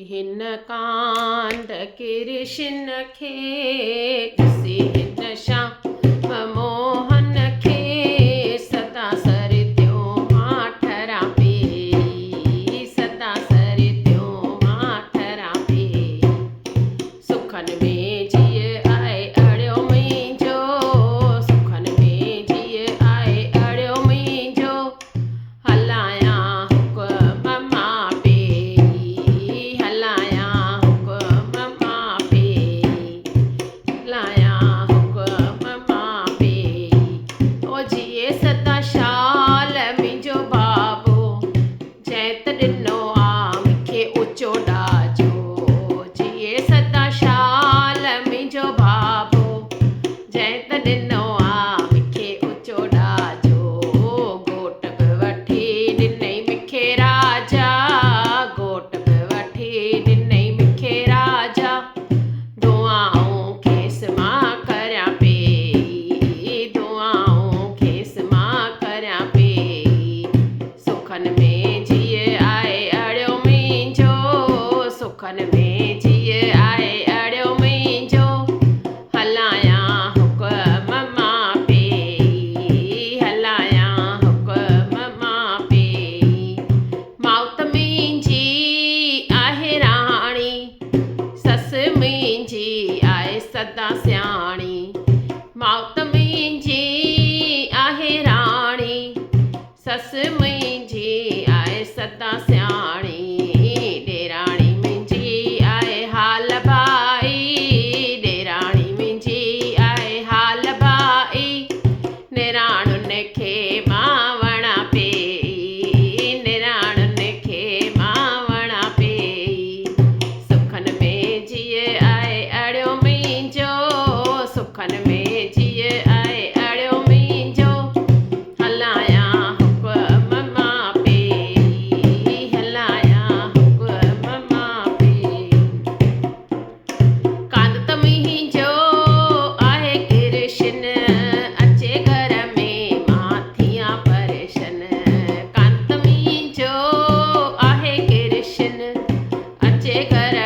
हिन कांड कृष्ण खे ॾिसी हिन श्याम मोहन खे सदा सरत्यो माठरा पे सदा सरत्यो माठरा पे सुखन में जीअ आए अड़ियो मुंहिंजो सुखन में जीअ आए अड़ियो मुंहिंजो हलायां हुक्म मां पे हलायां हुक्म मां पे हलायां हुक्म मां पे ओ जीए सदा शाल मुंहिंजो बाबो जंहिं त ॾिनो आ मूंखे ऊचो ॾाजो जीए सदा शाल मुंहिंजो बाबो जंहिं त ॾिनो आ मूंखे ऊचो ॾाजो घोट बि वठी ॾिनई मूंखे राजा घोट बि वठी ॾिनई मूंखे राजा दुआऊं खेसि मां करियां पई दुआऊं खेसि मां करियां पई सुखन में जीअ आए अड़ियो मुंहिंजो सुखन में जीअ आए अड़ियो मुंहिंजो हलायां हुक्म मां पे हलायां हुक्म मां पे माउत मुंहिंजी आहे राणी ससु मुंहिंजी आहे सदा सियाणी माउत मुंहिंजी आहे राणी ससु मुंहिंजी आहे सदा सियाणी ॾेराणी मुंहिंजी आहे हाल भाई ॾेराणी मुंहिंजी आहे हाल भाई निराणुनि खे मां वणा पई निराणुनि खे मां वणा पई सुखन में जीअ आए अड़ियो मुंहिंजो सुखन में जीअ आए अड़ियो मुंहिंजो हलायां हुक्म मां पे हलायां हुक्म मां पे कांद त मुंहिंजो आहे कृष्ण अचे घर में मां थियां परेशान कांद त मुंहिंजो आहे कृष्ण अचे घर